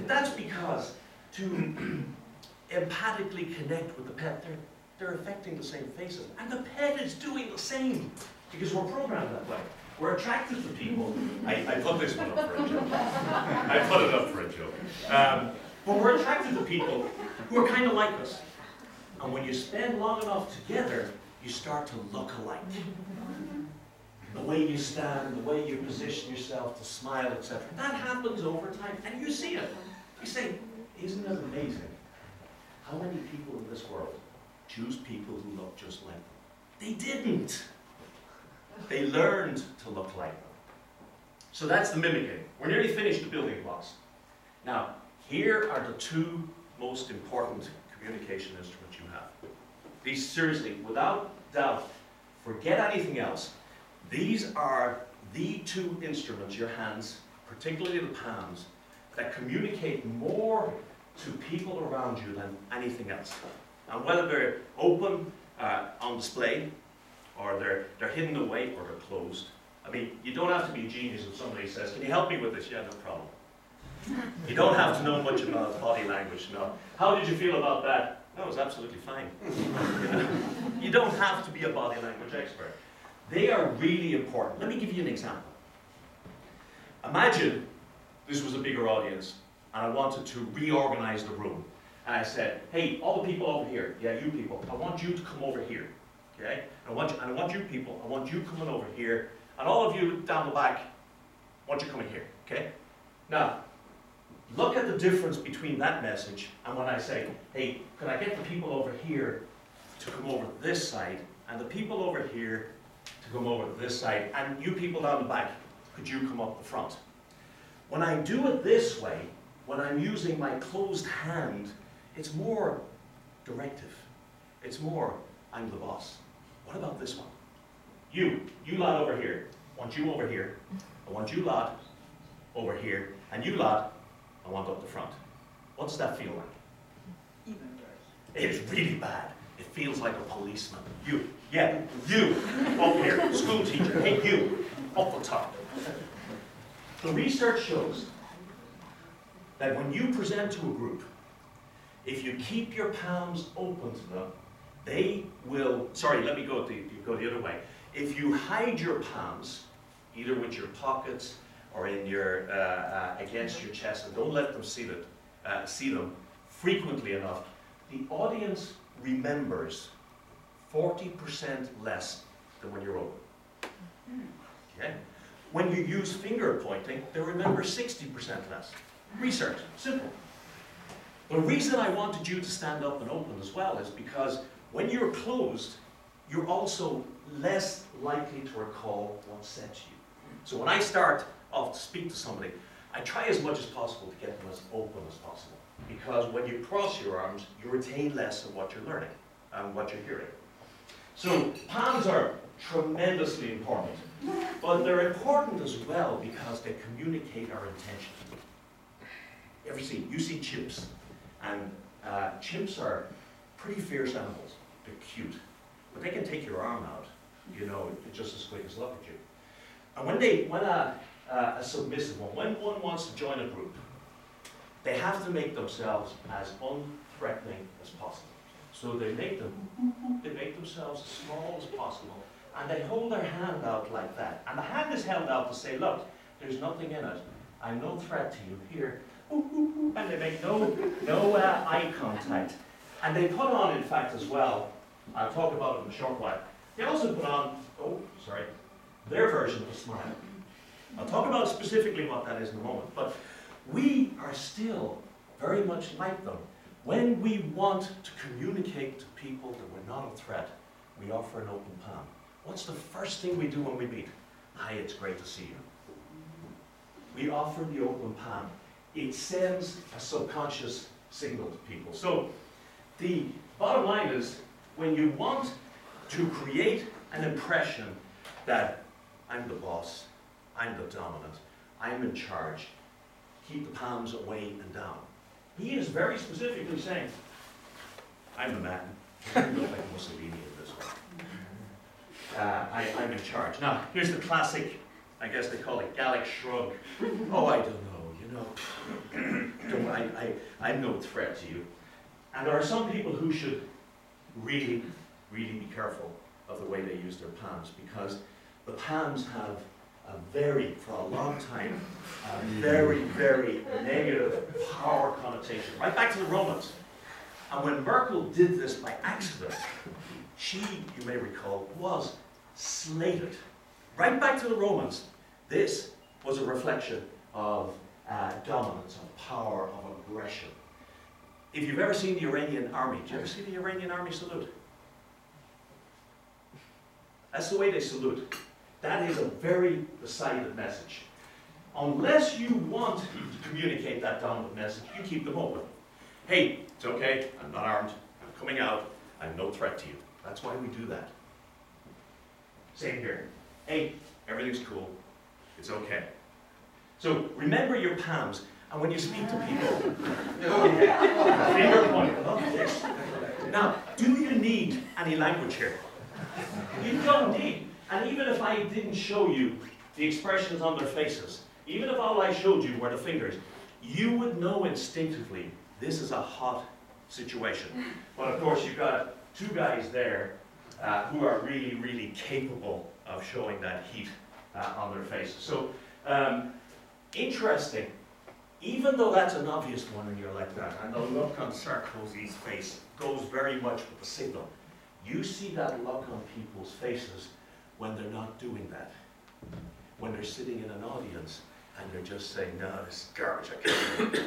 that's because to empathically connect with the pet, they're affecting the same faces. And the pet is doing the same, because we're programmed that way. We're attracted to people. I put this one up for a joke. I put it up for a joke. But we're attracted to people who are kind of like us. And when you spend long enough together, you start to look alike. The way you stand, the way you position yourself to smile, etc. That happens over time, and you see it. You say, isn't it amazing how many people in this world choose people who look just like them? They didn't. They learned to look like them. So that's the mimicking. We're nearly finished the building blocks. Now, here are the two most important communication instruments you have. These, seriously, without doubt, forget anything else. These are the two instruments, your hands, particularly the palms, that communicate more to people around you than anything else. And whether they're open on display, or they're hidden away, or they're closed. I mean, you don't have to be a genius if somebody says, can you help me with this? Yeah, no problem. You don't have to know much about body language, no. How did you feel about that? No, it was absolutely fine. You don't have to be a body language expert. They are really important. Let me give you an example. Imagine this was a bigger audience, and I wanted to reorganize the room. And I said, hey, all the people over here, yeah, you people, I want you to come over here. Okay? I want you people, I want you coming over here, and all of you down the back, I want you coming here. Okay? Now, look at the difference between that message and when I say, hey, could I get the people over here to come over this side, and the people over here to come over this side, and you people down the back, could you come up the front? When I do it this way, when I'm using my closed hand, it's more directive. It's more, I'm the boss. What about this one? You lot over here. I want you over here. I want you lot over here. And you lot, I want up the front. What does that feel like? Even worse. It's really bad. It feels like a policeman. You, yeah, you, up here, school teacher, hey you, up the top. The research shows that when you present to a group, if you keep your palms open to them, they will, sorry, let me go the other way. If you hide your palms, either with your pockets or in your, against your chest, and don't let them see them frequently enough, the audience remembers 40% less than when you're open. Okay? When you use finger pointing, they remember 60% less. Research, simple. The reason I wanted you to stand up and open as well is because when you're closed, you're also less likely to recall what's said to you. So when I start off to speak to somebody, I try as much as possible to get them as open as possible. Because when you cross your arms, you retain less of what you're learning and what you're hearing. So palms are tremendously important. But they're important as well because they communicate our intention. You see chimps. And chimps are pretty fierce animals. They're cute. But they can take your arm out, you know, just as quick as look at you. And when a submissive one, when one wants to join a group, they have to make themselves as unthreatening as possible. So they make themselves as small as possible, and they hold their hand out like that. And the hand is held out to say, look, there's nothing in it. I'm no threat to you. Here. And they make no eye contact. And they put on, in fact, as well, I'll talk about it in a short while, they also put on, their version of a smile. I'll talk about specifically what that is in a moment, but we are still very much like them. When we want to communicate to people that we're not a threat, we offer an open palm. What's the first thing we do when we meet? Hi, it's great to see you. We offer the open palm. It sends a subconscious signal to people. So the bottom line is, when you want to create an impression that I'm the boss, I'm the dominant, I'm in charge, keep the palms away and down. He is very specifically saying, I'm the man. I look like Mussolini in this one. I'm in charge. Now, here's the classic, I guess they call it Gallic shrug. Oh, I don't know, you know. I'm no threat to you. And there are some people who should really, really be careful of the way they use their palms, because the palms have for a long time, a very, very negative power connotation, right back to the Romans. And when Merkel did this by accident, she, you may recall, was slated. Right back to the Romans. This was a reflection of dominance, of power, of aggression. If you've ever seen the Iranian army, do you ever see the Iranian army salute? That's the way they salute. That is a very decided message. Unless you want to communicate that dominant message, you keep them open. Hey, it's okay, I'm not armed, I'm coming out, I'm no threat to you. That's why we do that. Same here. Hey, everything's cool, it's okay. So remember your palms, and when you speak to people, finger point, love this. Now, do you need any language here? You don't need. And even if I didn't show you the expressions on their faces, even if all I showed you were the fingers, you would know instinctively this is a hot situation. But of course, you've got two guys there who are really, really capable of showing that heat on their faces. So, interesting. Even though that's an obvious one and you're like that, and the look on Sarkozy's face goes very much with the signal. You see that look on people's faces when they're not doing that. When they're sitting in an audience and they're just saying, no, this is garbage, I can't do it.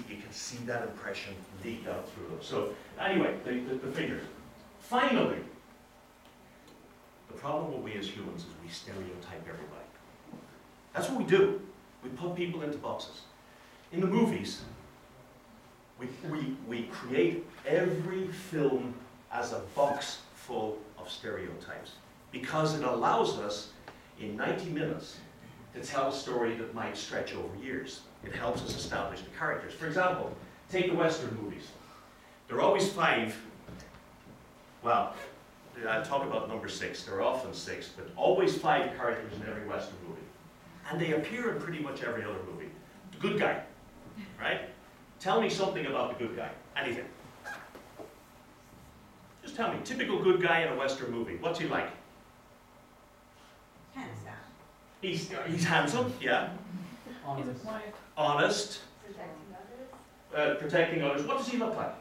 You can see that impression leak out through them. So anyway, the figures. Finally, the problem with we as humans is we stereotype everybody. That's what we do. We put people into boxes. In the movies, we create every film as a box full of stereotypes, because it allows us, in 90 minutes, to tell a story that might stretch over years. It helps us establish the characters. For example, take the Western movies. There are always 5, well, I talk about number 6, there are often 6, but always 5 characters in every Western movie. And they appear in pretty much every other movie. The good guy, right? Tell me something about the good guy, anything. Just tell me, typical good guy in a Western movie, what's he like? Handsome. He's handsome, yeah. Honest. Protecting others. What does he look like?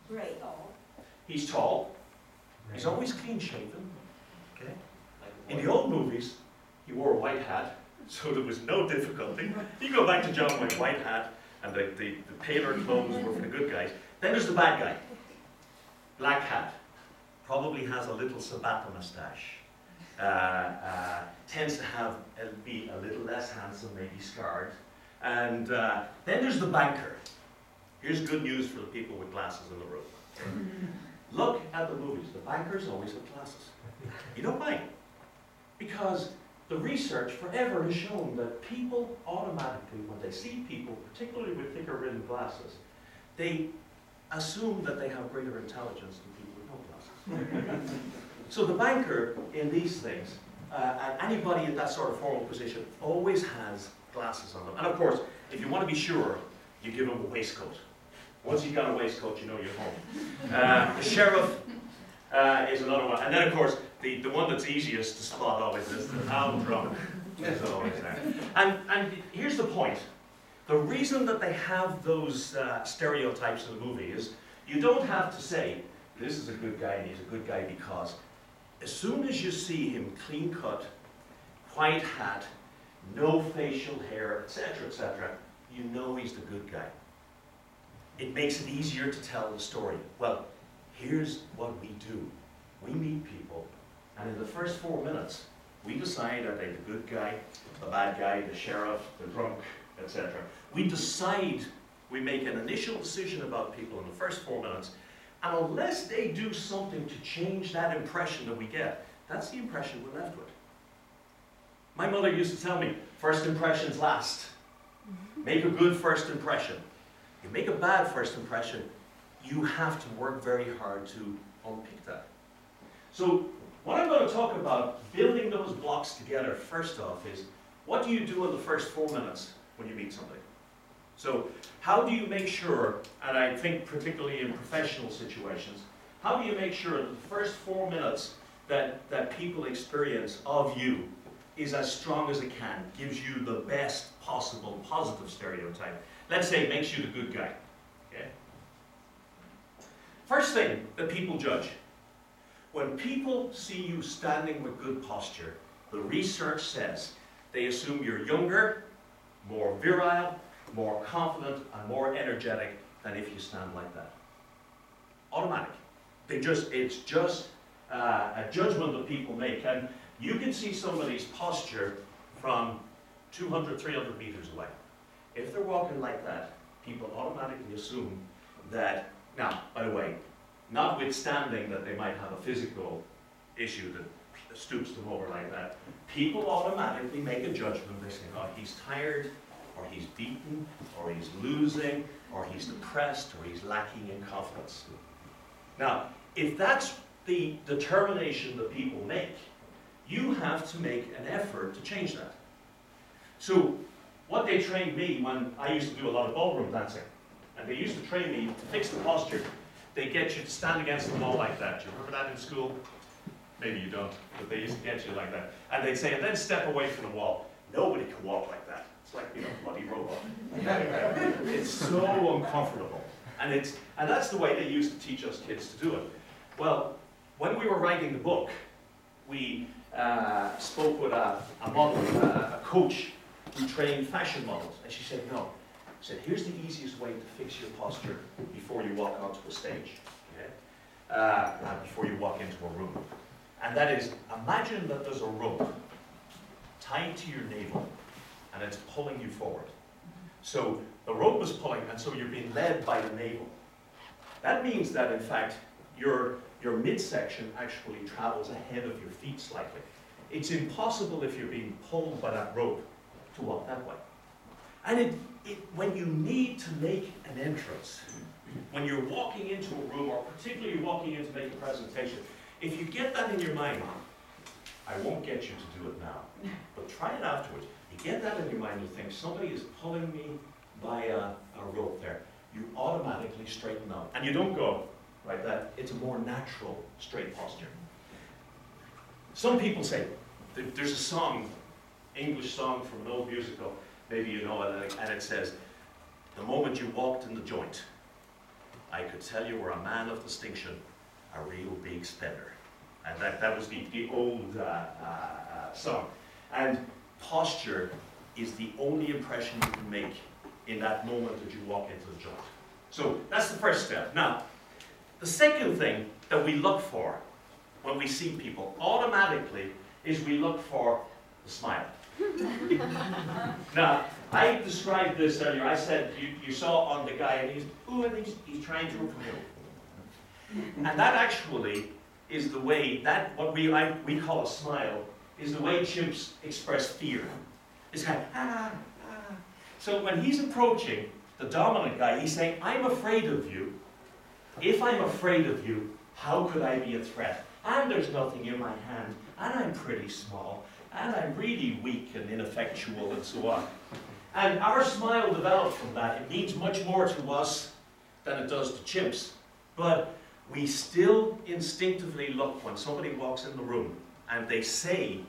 Great. He's tall. He's always clean shaven. Okay. In the old movies, he wore a white hat, so there was no difficulty. You go back to John with white hat, and the paler clothes were for the good guys. Then there's the bad guy. Black hat. Probably has a little Sabata mustache. Tends to be a little less handsome, maybe scarred. And then there's the banker. Here's good news for the people with glasses in the room. Look at the movies. The bankers always have glasses. You know why? Because the research forever has shown that people automatically, when they see people, particularly with thicker rimmed glasses, they assume that they have greater intelligence than people with no glasses. So the banker in these things, and anybody in that sort of formal position, always has glasses on them. And of course, if you want to be sure, you give them a waistcoat. Once you've got a waistcoat, you know you're home. The sheriff is another one. And then of course, the one that's easiest to spot always is the town drunk. Is always there. And here's the point. The reason that they have those stereotypes in the movie is you don't have to say, this is a good guy and he's a good guy because as soon as you see him clean cut, white hat, no facial hair, etc., you know he's the good guy. It makes it easier to tell the story. Well, here's what we do. We meet people, and in the first 4 minutes, we decide are they the good guy, the bad guy, the sheriff, the drunk, etc. We decide, we make an initial decision about people in the first 4 minutes, and unless they do something to change that impression that we get, that's the impression we're left with. My mother used to tell me, first impressions last. Make a good first impression. You make a bad first impression, you have to work very hard to unpick that. So what I'm going to talk about, building those blocks together, first off, is what do you do in the first 4 minutes when you meet somebody? So how do you make sure, and I think particularly in professional situations, how do you make sure that the first 4 minutes that people experience of you is as strong as it can, gives you the best possible positive stereotype? Let's say it makes you the good guy. Okay? First thing that people judge. When people see you standing with good posture, the research says they assume you're younger, more virile, more confident, and more energetic than if you stand like that. Automatic. It's just a judgment that people make. And you can see somebody's posture from 200, 300 meters away. If they're walking like that, people automatically assume that, now, by the way, notwithstanding that they might have a physical issue that stoops them over like that, people automatically make a judgment. They say, oh, he's tired, or he's beaten, or he's losing, or he's depressed, or he's lacking in confidence. Now, if that's the determination that people make, you have to make an effort to change that. So, what they trained me when I used to do a lot of ballroom dancing, and they used to train me to fix the posture. They get you to stand against the wall like that. Do you remember that in school? Maybe you don't, but they used to get you like that. And they'd say, and then step away from the wall. Nobody can walk like that. It's like being a bloody robot. It's so uncomfortable. And that's the way they used to teach us kids to do it. Well, when we were writing the book, we spoke with a model, a coach who trained fashion models. And she said, no. She said, here's the easiest way to fix your posture before you walk onto a stage, okay? Before you walk into a room. And that is, imagine that there's a rope tied to your navel, and it's pulling you forward. So the rope is pulling, and so you're being led by the navel. That means that, in fact, your midsection actually travels ahead of your feet slightly. It's impossible if you're being pulled by that rope to walk that way. And when you need to make an entrance, when you're walking into a room, or particularly walking in to make a presentation, if you get that in your mind, I won't get you to do it now, but try it afterwards. You get that in your mind, you think, somebody is pulling me by a rope there. You automatically straighten up. And you don't go like that. It's a more natural, straight posture. Some people say, there's a song, English song from an old musical, maybe you know it, and it says, the moment you walked in the joint, I could tell you were a man of distinction, a real big spender. And that was the old song. And posture is the only impression you can make in that moment that you walk into the joint. So that's the first step. Now, the second thing that we look for when we see people automatically is we look for the smile. Now, I described this earlier. I said you saw on the guy, and he's trying to appeal. And that actually is the way, what we call a smile, is the way chimps express fear. It's kind of, So when he's approaching the dominant guy, he's saying, I'm afraid of you. If I'm afraid of you, how could I be a threat? And there's nothing in my hand, and I'm pretty small, and I'm really weak and ineffectual, and so on. And our smile developed from that. It means much more to us than it does to chimps. But we still instinctively look when somebody walks in the room, and they say,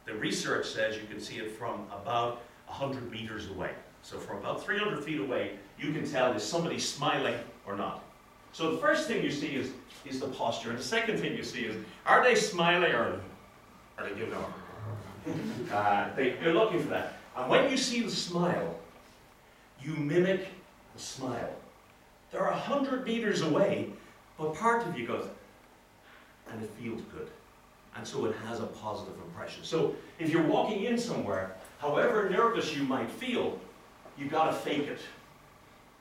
the research says you can see it from about 100 meters away. So from about 300 feet away, you can tell is somebody smiling or not. So the first thing you see is the posture. And the second thing you see is, are they smiling or are they giving up? They're looking for that. And when you see the smile, you mimic the smile. They're 100 meters away, but part of you goes, and it feels good. And so it has a positive impression. So if you're walking in somewhere, however nervous you might feel, you've got to fake it.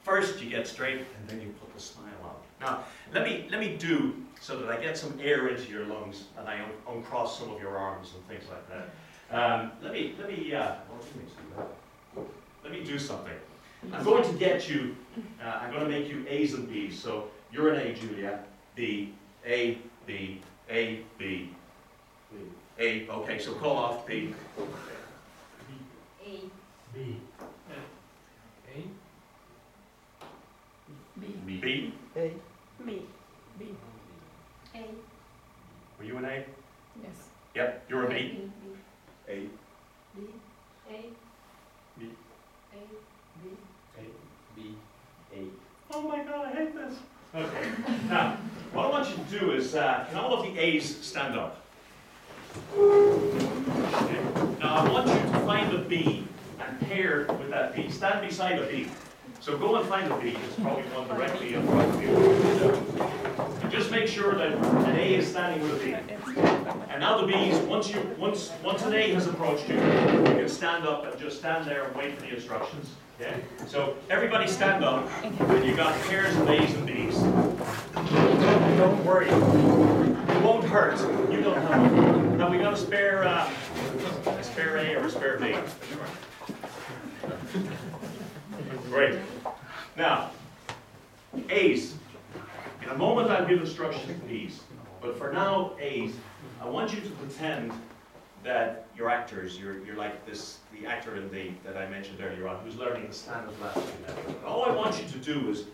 First you get straight, and then you put the smile on. Now, let me do so that I get some air into your lungs, and I uncross some of your arms and things like that. Let me do something. I'm going to get you, I'm going to make you A's and B's. So you're an A, Julia. B, A, B, A, B, A. Okay, so call off B. A. B. A. B? A. Me. B. A. Were you an A? Yes. Yep, you're a B. A. B. A. B. A. B. A. B. A. Oh my God, I hate this. Okay, now, what I want you to do is, can all of the A's stand up? Okay. Now, I want you to find a B and pair with that B. Stand beside a B. So go and find a B. There's probably one directly in front of you. And just make sure that an A is standing with a B. And now the B's, once an A has approached you, you can stand up and just stand there and wait for the instructions. Okay? So everybody stand up, and you've got pairs of A's and B's. Don't worry. It won't hurt. You don't have one. Now we got a spare A or a spare B. Great. Now, A's. In a moment I'll give instructions to B's. But for now, A's, I want you to pretend that you're actors. You're like the actor that I mentioned earlier on, who's learning the standard last few. All I want you to do is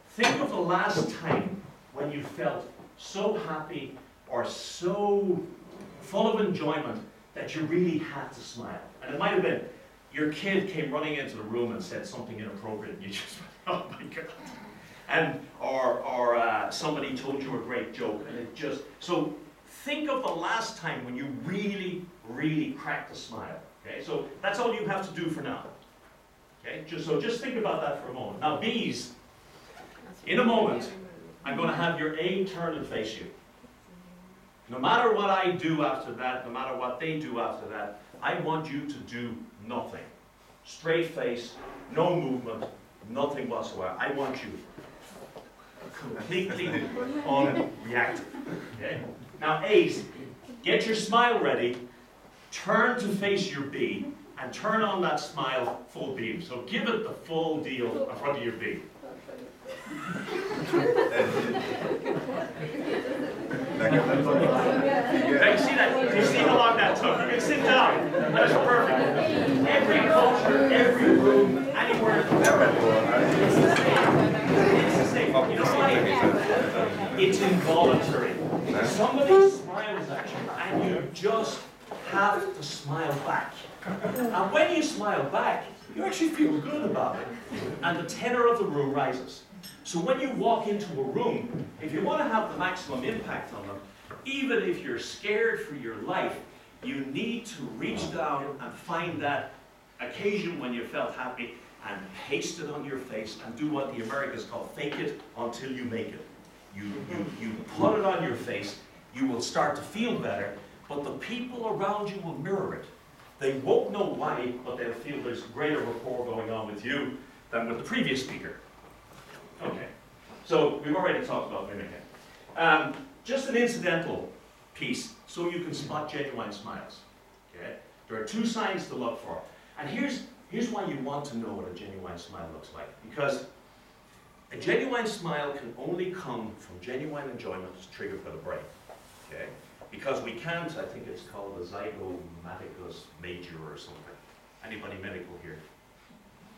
think of the last time when you felt so happy or so full of enjoyment that you really had to smile. And it might have been your kid came running into the room and said something inappropriate, and you just went, oh my God. And or somebody told you a great joke, and it just so. Think of the last time when you really, really cracked a smile. Okay, so that's all you have to do for now. Okay, just think about that for a moment. Now, B's, in a moment, I'm going to have your A turn and face you. No matter what I do after that, no matter what they do after that, I want you to do nothing. Straight face, no movement, nothing whatsoever. I want you completely unreactive. Okay? Now, A's, get your smile ready, turn to face your B, and turn on that smile full beam. So give it the full deal in front of your B. Now, you see that? You see how long that took? You can sit down. That's perfect. Every culture, every room, anywhere in the world. It's the same. You know why? It's involuntary. Somebody smiles at you, and you just have to smile back. And when you smile back, you actually feel good about it. And the tenor of the room rises. So when you walk into a room, if you want to have the maximum impact on them, even if you're scared for your life, you need to reach down and find that occasion when you felt happy and paste it on your face and do what the Americans call fake it until you make it. You put it on your face, you will start to feel better, but the people around you will mirror it. They won't know why, but they'll feel there's greater rapport going on with you than with the previous speaker. Okay, so we've already talked about mimicking. Just an incidental piece so you can spot genuine smiles. Okay? There are two signs to look for. And here's why you want to know what a genuine smile looks like. Because a genuine smile can only come from genuine enjoyment triggered by the brain. Okay? Because we can't, I think it's called the zygomaticus major or something. Anybody medical here?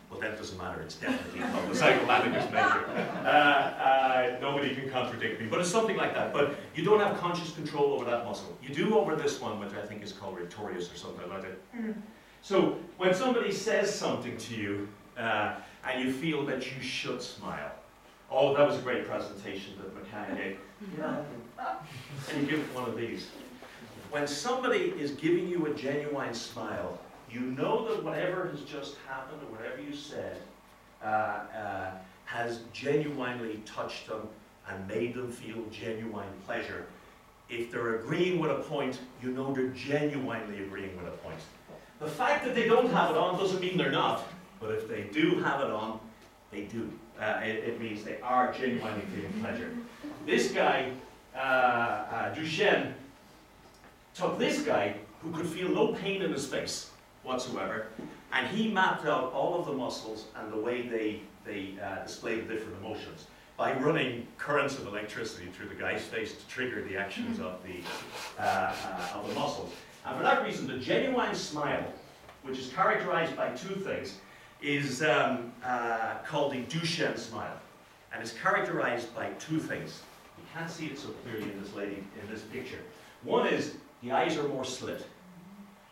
Well, that doesn't matter, it's definitely called the zygomaticus major. Nobody can contradict me, but it's something like that. But you don't have conscious control over that muscle. You do over this one, which I think is called rictorius or something like that. So when somebody says something to you, and you feel that you should smile. Oh, that was a great presentation that McCann gave. Yeah. And you give it one of these. When somebody is giving you a genuine smile, you know that whatever has just happened or whatever you said has genuinely touched them and made them feel genuine pleasure. If they're agreeing with a point, you know they're genuinely agreeing with a point. The fact that they don't have it on doesn't mean they're not, but if they do have it on, they do. It means they are genuinely feeling pleasure. This guy, Duchenne, took this guy who could feel no pain in his face whatsoever, and he mapped out all of the muscles and the way they display the different emotions by running currents of electricity through the guy's face to trigger the actions of the muscles. And for that reason, the genuine smile, which is characterized by two things, is called the Duchenne smile. And it's characterized by two things. You can't see it so clearly in this picture. One is the eyes are more slit,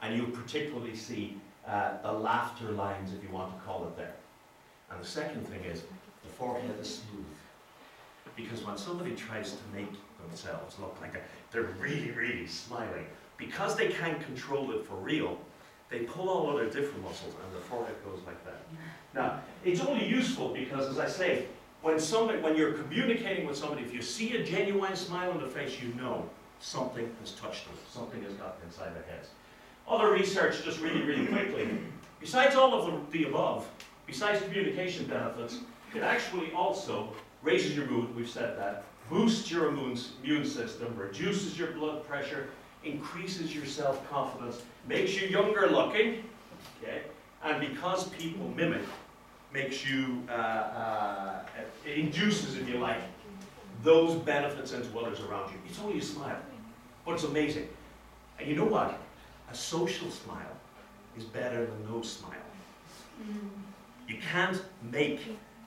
and you particularly see the laughter lines, if you want to call it there. And the second thing is the forehead is smooth. Because when somebody tries to make themselves look like they're really, really smiling, because they can't control it for real, they pull all other different muscles and the forehead goes like that. Now, it's only useful because, as I say, when you're communicating with somebody, if you see a genuine smile on the face, you know something has touched them, something has gotten inside their heads. Other research, just really, really quickly, besides all of the above, besides communication benefits, it actually also raises your mood, we've said that, boosts your immune system, reduces your blood pressure, increases your self-confidence, makes you younger looking, okay? And because people mimic, makes you, it induces, if you like, those benefits into others around you. It's only a smile, but it's amazing. And you know what? A social smile is better than no smile. You can't make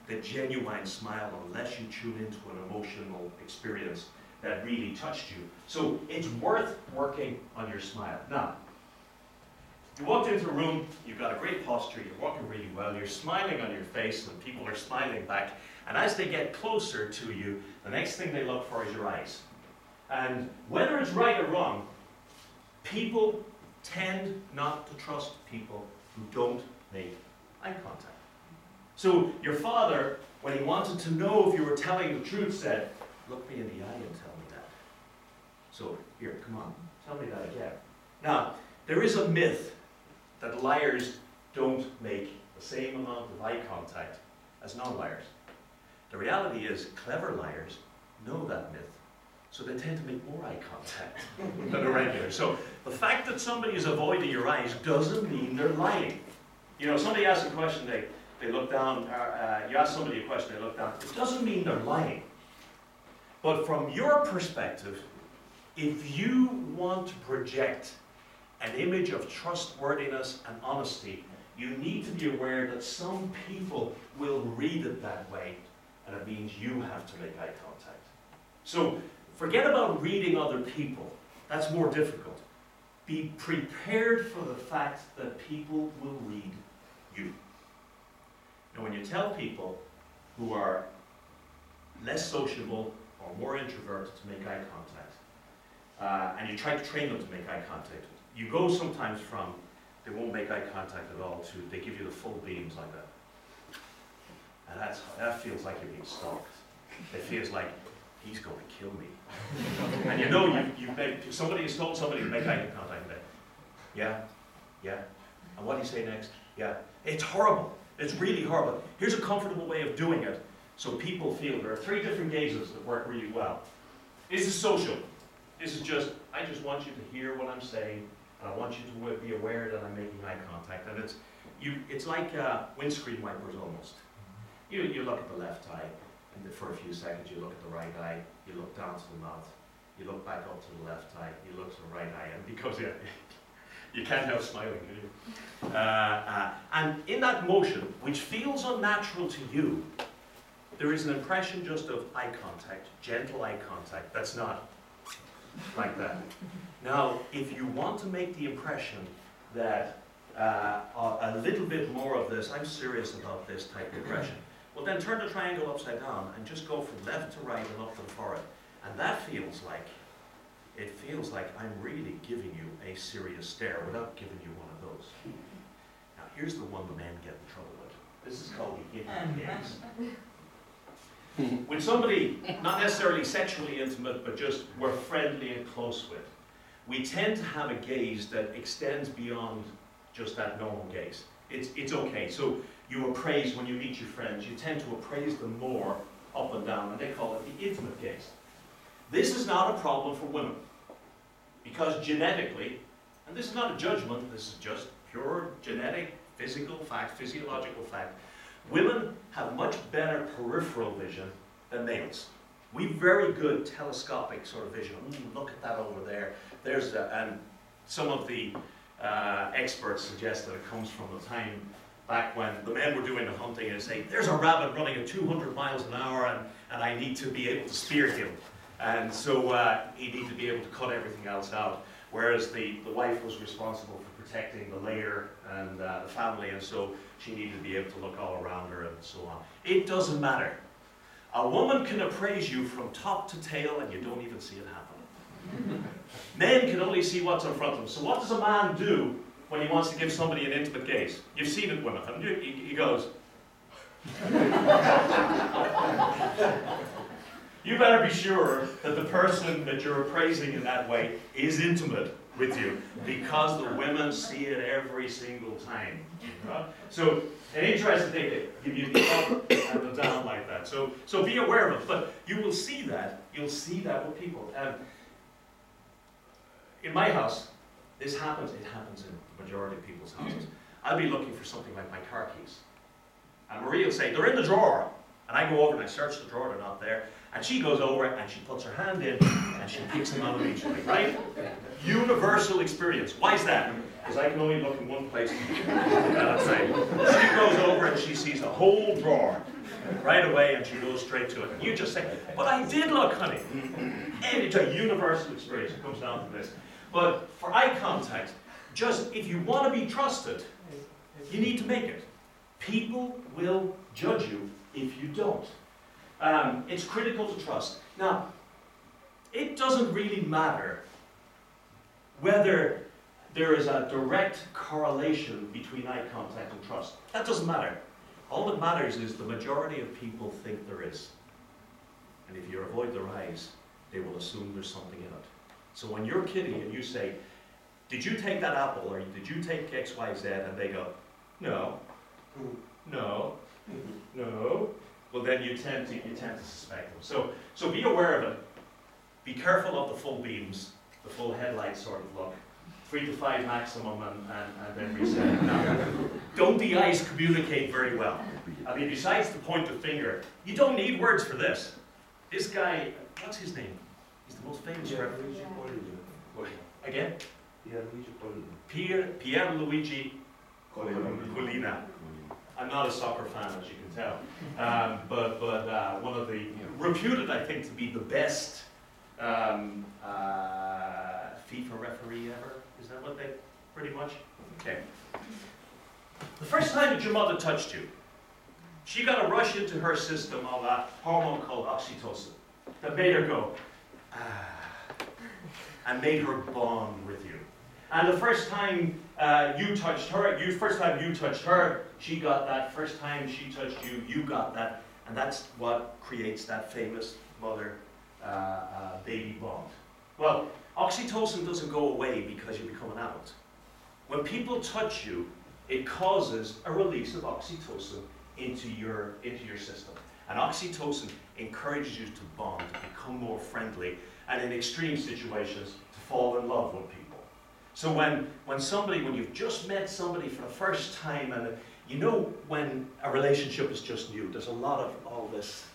the genuine smile unless you tune into an emotional experience that really touched you. So it's worth working on your smile. Now, you walked into a room, you've got a great posture, you're walking really well, you're smiling on your face and people are smiling back, and as they get closer to you, the next thing they look for is your eyes. And whether it's right or wrong, people tend not to trust people who don't make eye contact. So your father, when he wanted to know if you were telling the truth, said, "Look me in the eye and tell me that." So here, come on, tell me that again. Now, there is a myth that liars don't make the same amount of eye contact as non-liars. The reality is, clever liars know that myth, so they tend to make more eye contact than a regular. So the fact that somebody is avoiding your eyes doesn't mean they're lying. You know, somebody asks a question, they look down, you ask somebody a question, they look down. It doesn't mean they're lying. But from your perspective, if you want to project an image of trustworthiness and honesty, you need to be aware that some people will read it that way, and it means you have to make eye contact. So forget about reading other people. That's more difficult. Be prepared for the fact that people will read you. Now, when you tell people who are less sociable or more introverted to make eye contact, and you try to train them to make eye contact, you go sometimes from they won't make eye contact at all to they give you the full beams like that. And that feels like you're being stalked. It feels like he's going to kill me. And you know, somebody has told somebody to make eye contact with yeah, and what do you say next? Yeah. It's horrible. It's really horrible. Here's a comfortable way of doing it so people feel there are 3 different gazes that work really well. This is social. This is just, I just want you to hear what I'm saying, and I want you to be aware that I'm making eye contact. And it's like windscreen wipers almost. You look at the left eye, and for a few seconds you look at the right eye, you look down to the mouth, you look back up to the left eye, you look to the right eye, and because you can't help smiling, do you? And in that motion, which feels unnatural to you, there is an impression just of eye contact, gentle eye contact, that's not like that. Now, if you want to make the impression that a little bit more of this, I'm serious about this type of impression, well then turn the triangle upside down and just go from left to right and up to the forehead. And that feels like, it feels like I'm really giving you a serious stare without giving you one of those. Now here's the one the men get in trouble with. This is called the intimate gaze. When somebody, not necessarily sexually intimate, but just we're friendly and close with, we tend to have a gaze that extends beyond just that normal gaze. It's okay. So you appraise when you meet your friends, you tend to appraise them more up and down, and they call it the intimate gaze. This is not a problem for women, because genetically, and this is not a judgment, this is just pure genetic, physiological fact, women have much better peripheral vision than males. We've very good telescopic sort of vision. Look at that over there. And some of the experts suggest that it comes from the time back when the men were doing the hunting and say, there's a rabbit running at 200 miles an hour and I need to be able to spear him. And so he needed to be able to cut everything else out. Whereas the wife was responsible for protecting the lair and the family, and so she needed to be able to look all around her and so on. It doesn't matter. A woman can appraise you from top to tail and you don't even see it happen. Men can only see what's in front of them. So what does a man do when he wants to give somebody an intimate gaze? You've seen it, women, haven't you? He goes. You better be sure that the person that you're appraising in that way is intimate with you, because the women see it every single time. Right? So an interesting thing, they give you the up and the down like that. So be aware of it. But you will see that. You'll see that with people. In my house, this happens. It happens in the majority of people's houses. I'll be looking for something like my car keys. And Marie will say, they're in the drawer. And I go over and I search the drawer, they're not there. And she goes over and she puts her hand in and she picks them out immediately, right? Universal experience. Why is that? Because I can only look in one place at a time. She goes over and she sees a whole drawer right away and she goes straight to it. And you just say, but I did look, honey. And it's a universal experience. It comes down to this. But for eye contact, just if you want to be trusted, you need to make it. People will judge you if you don't. It's critical to trust. Now, it doesn't really matter whether there is a direct correlation between eye contact and trust. That doesn't matter. All that matters is the majority of people think there is. And if you avoid their eyes, they will assume there's something in it. So when you're kidding and you say, did you take that apple, or did you take X, Y, Z, and they go, no, no, no, well then you tend to suspect them. So be aware of it. Be careful of the full beams, the full headlight sort of look. 3 to 5 maximum and then reset. Now, don't the eyes communicate very well? I mean, besides the point of finger, you don't need words for this. This guy, what's his name? He's the most famous referee. Again? Pierluigi Collina. I'm not a soccer fan, as you can tell, but one of the reputed, I think, to be the best FIFA referee ever. Is that what they pretty much? Okay. The first time that your mother touched you, she got a rush into her system of a hormone called oxytocin that made her go, ah, and made her bond with you. And the first time you touched her, she got that. First time she touched you, you got that. And that's what creates that famous mother-baby bond. Well, oxytocin doesn't go away because you become an adult. When people touch you, it causes a release of oxytocin into your system. And oxytocin encourages you to bond, to become more friendly, and in extreme situations, to fall in love with people. So when you've just met somebody for the first time, and you know when a relationship is just new, there's a lot of all this.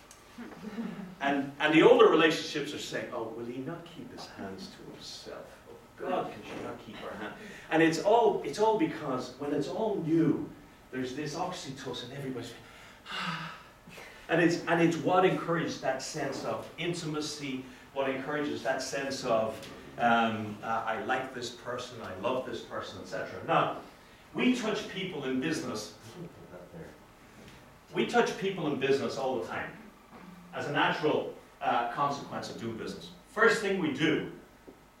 And the older relationships are saying, oh, will he not keep his hands to himself? Oh God, can she not keep her hand? And it's all because when it's all new, there's this oxytocin, everybody's and it's what encourages that sense of intimacy, what encourages that sense of I like this person, I love this person, etc. Now, we touch people in business. We touch people in business all the time as a natural consequence of doing business. First thing we do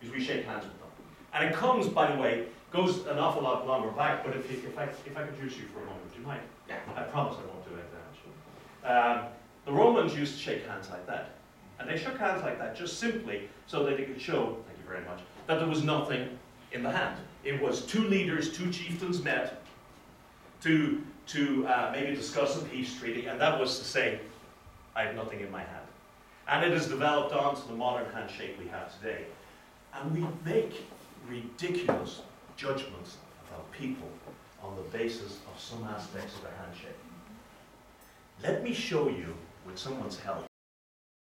is we shake hands with them. And it comes, by the way, goes an awful lot longer back, but if I could use you for a moment, would you mind? Yeah. I promise I won't do anything else. The Romans used to shake hands like that. And they shook hands like that just simply so that they could show, thank you very much, that there was nothing in the hand. It was two leaders, two chieftains met to maybe discuss a peace treaty, and that was to say, I have nothing in my hand. And it has developed on to the modern handshake we have today. And we make ridiculous judgments about people on the basis of some aspects of their handshake. Let me show you, with someone's help,